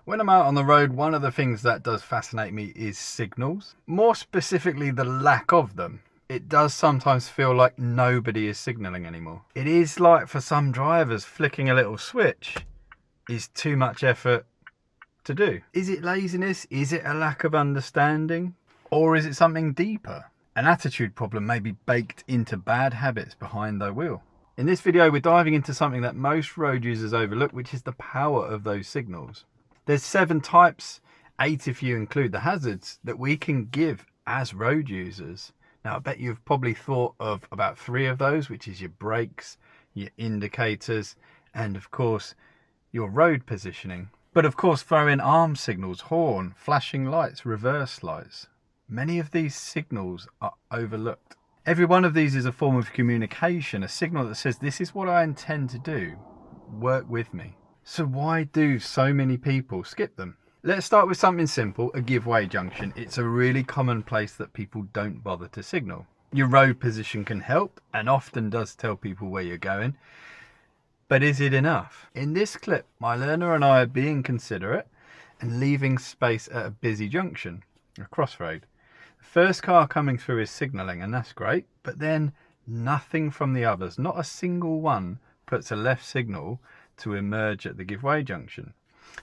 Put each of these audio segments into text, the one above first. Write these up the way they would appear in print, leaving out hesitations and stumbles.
When I'm out on the road, one of the things that does fascinate me is signals. More specifically, the lack of them. It does sometimes feel like nobody is signalling anymore. It is like for some drivers, flicking a little switch is too much effort to do. Is it laziness? Is it a lack of understanding? Or is it something deeper? An attitude problem may be baked into bad habits behind the wheel. In this video, we're diving into something that most road users overlook, which is the power of those signals. There's 7 types, 8 if you include the hazards, that we can give as road users. Now, I bet you've probably thought of about 3 of those, which is your brakes, your indicators, and of course, your road positioning. But of course, throw in arm signals, horn, flashing lights, reverse lights. Many of these signals are overlooked. Every one of these is a form of communication, a signal that says, this is what I intend to do. Work with me. So why do so many people skip them? Let's start with something simple, a give-way junction. It's a really common place that people don't bother to signal. Your road position can help and often does tell people where you're going. But is it enough? In this clip, my learner and I are being considerate and leaving space at a busy junction, a crossroad. The first car coming through is signalling, and that's great, but then nothing from the others, not a single one, puts a left signal to emerge at the give-way junction.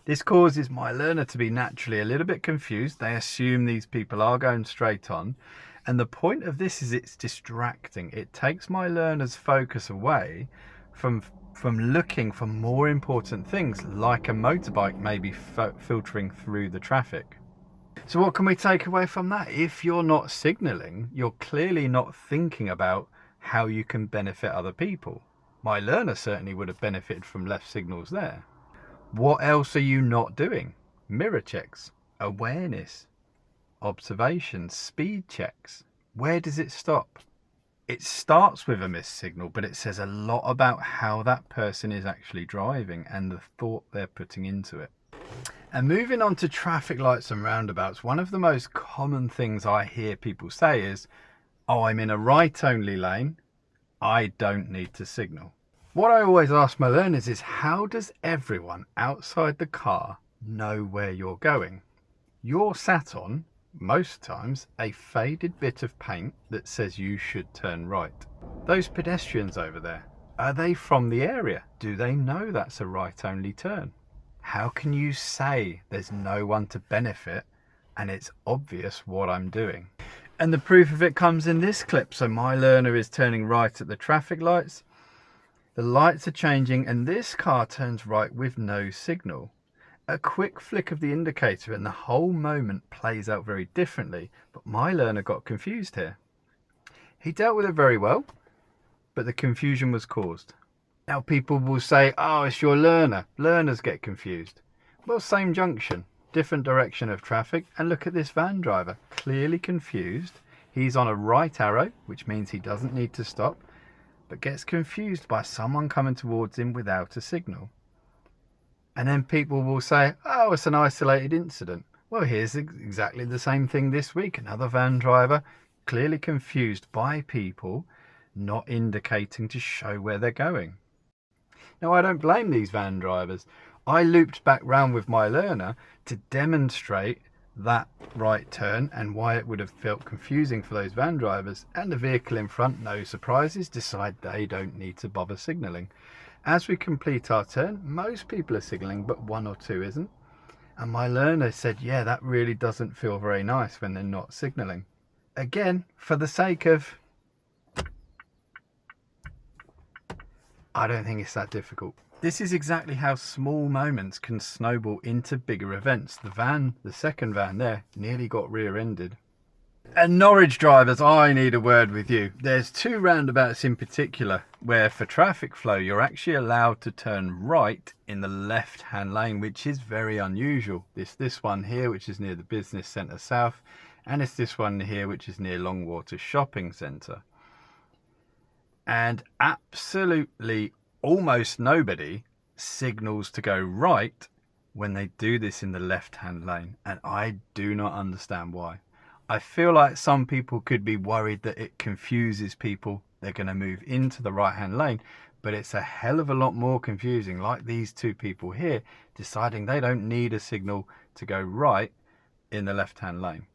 This causes my learner to be naturally a little bit confused. They assume these people are going straight on, and the point of this is it's distracting. It takes my learner's focus away from looking for more important things, like a motorbike maybe filtering through the traffic. So what can we take away from that? If you're not signalling, you're clearly not thinking about how you can benefit other people. My learner certainly would have benefited from left signals there. What else are you not doing? Mirror checks, awareness, observations, speed checks. Where does it stop? It starts with a missed signal, but it says a lot about how that person is actually driving and the thought they're putting into it. And moving on to traffic lights and roundabouts, one of the most common things I hear people say is, oh, I'm in a right-only lane, I don't need to signal. What I always ask my learners is, how does everyone outside the car know where you're going? You're sat on, most times, a faded bit of paint that says you should turn right. Those pedestrians over there, are they from the area? Do they know that's a right-only turn? How can you say there's no one to benefit and it's obvious what I'm doing? And the proof of it comes in this clip. So my learner is turning right at the traffic lights. The lights are changing and this car turns right with no signal. A quick flick of the indicator and the whole moment plays out very differently, but my learner got confused here. He dealt with it very well, but the confusion was caused. Now people will say, oh, it's your learner. Learners get confused. Well, same junction, different direction of traffic, and look at this van driver, clearly confused. He's on a right arrow, which means he doesn't need to stop, but gets confused by someone coming towards him without a signal. And then people will say, oh, it's an isolated incident. Well, here's exactly the same thing this week. Another van driver clearly confused by people not indicating to show where they're going. Now, I don't blame these van drivers. I looped back round with my learner to demonstrate that right turn and why it would have felt confusing for those van drivers, and the vehicle in front, no surprises, decide they don't need to bother signalling. As we complete our turn, most people are signalling, but 1 or 2 isn't. And my learner said, yeah, that really doesn't feel very nice when they're not signalling. Again, for the sake of, I don't think it's that difficult. This is exactly how small moments can snowball into bigger events. The second van there, nearly got rear-ended. And Norwich drivers, I need a word with you. There's 2 roundabouts in particular where for traffic flow you're actually allowed to turn right in the left-hand lane, which is very unusual. This one here, which is near the business centre south, and it's this one here, which is near Longwater Shopping Centre. And absolutely almost nobody signals to go right when they do this in the left-hand lane, and I do not understand why. I feel like some people could be worried that it confuses people. They're going to move into the right-hand lane, but it's a hell of a lot more confusing, like these two people here deciding they don't need a signal to go right in the left-hand lane.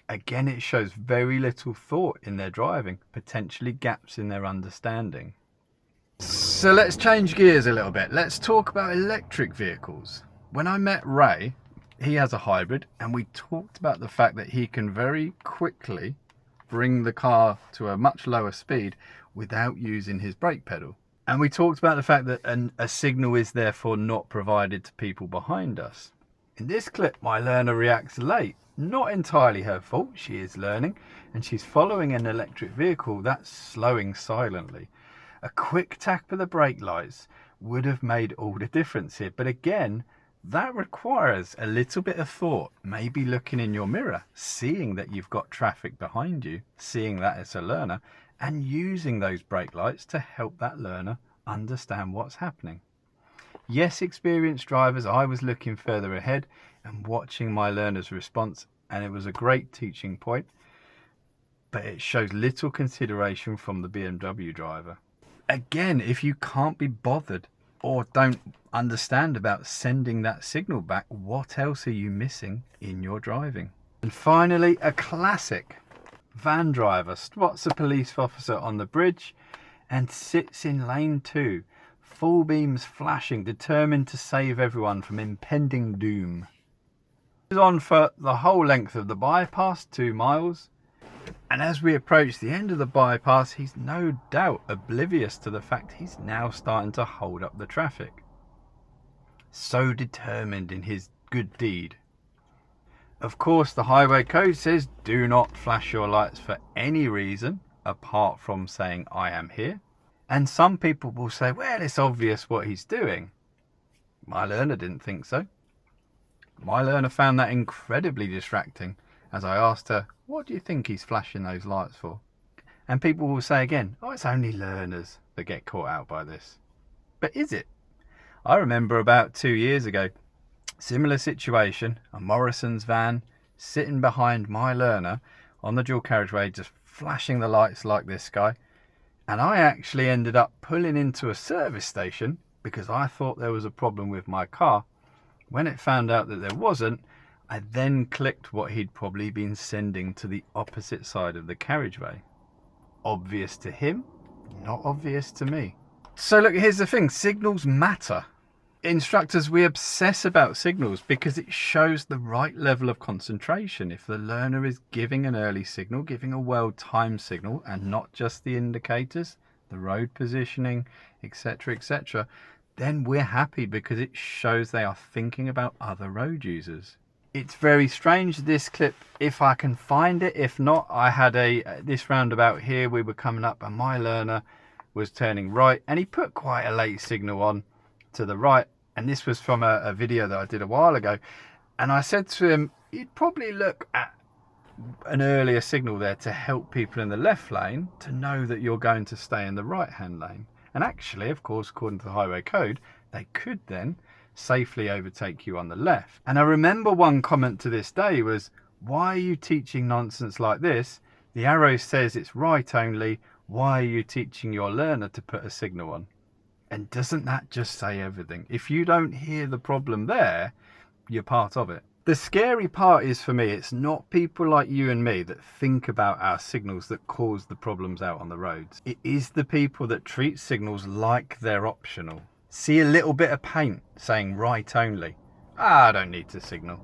Again, it shows very little thought in their driving, potentially gaps in their understanding. So let's change gears a little bit. Let's talk about electric vehicles. When I met Ray, he has a hybrid, and we talked about the fact that he can very quickly bring the car to a much lower speed without using his brake pedal. And we talked about the fact that a signal is therefore not provided to people behind us. In this clip, my learner reacts late. Not entirely her fault, she is learning, and she's following an electric vehicle that's slowing silently. A quick tap of the brake lights would have made all the difference here, but again, that requires a little bit of thought, maybe looking in your mirror, seeing that you've got traffic behind you, seeing that as a learner, and using those brake lights to help that learner understand what's happening. Yes, experienced drivers, I was looking further ahead and watching my learner's response, and it was a great teaching point, but it shows little consideration from the BMW driver. Again, if you can't be bothered or don't understand about sending that signal back, what else are you missing in your driving? And finally, a classic. Van driver spots a police officer on the bridge and sits in lane 2, full beams flashing, determined to save everyone from impending doom. He's on for the whole length of the bypass, 2 miles, and as we approach the end of the bypass, he's no doubt oblivious to the fact he's now starting to hold up the traffic. So determined in his good deed. Of course, the highway code says do not flash your lights for any reason apart from saying I am here. And some people will say, well, it's obvious what he's doing. My learner didn't think so. My learner found that incredibly distracting as I asked her, what do you think he's flashing those lights for? And people will say again, oh, it's only learners that get caught out by this. But is it? I remember about 2 years ago, similar situation, a Morrison's van sitting behind my learner on the dual carriageway, just flashing the lights like this guy. And I actually ended up pulling into a service station because I thought there was a problem with my car. When it found out that there wasn't, I then clicked what he'd probably been sending to the opposite side of the carriageway. Obvious to him, not obvious to me. So look, here's the thing, signals matter. Instructors, we obsess about signals because it shows the right level of concentration. If the learner is giving an early signal, giving a well-timed signal, and not just the indicators, the road positioning, etc., etc., then we're happy because it shows they are thinking about other road users. It's very strange, this clip, if I can find it. If not, I had this roundabout here, we were coming up and my learner was turning right and he put quite a late signal on to the right, and this was from a video that I did a while ago, and I said to him, you'd probably look at an earlier signal there to help people in the left lane to know that you're going to stay in the right hand lane. And actually, of course, according to the highway code, they could then safely overtake you on the left. And I remember one comment to this day was, why are you teaching nonsense like this? The arrow says it's right only. Why are you teaching your learner to put a signal on? And doesn't that just say everything? If you don't hear the problem there, you're part of it. The scary part is, for me, it's not people like you and me that think about our signals that cause the problems out on the roads. It is the people that treat signals like they're optional. See a little bit of paint saying right only. I don't need to signal.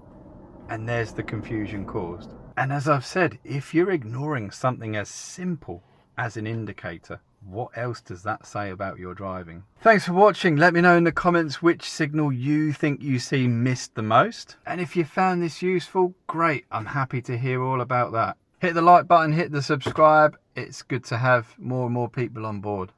And there's the confusion caused. And as I've said, if you're ignoring something as simple as an indicator, what else does that say about your driving? Thanks for watching. Let me know in the comments which signal you think you see missed the most. And if you found this useful, great. I'm happy to hear all about that. Hit the like button, hit the subscribe. It's good to have more and more people on board.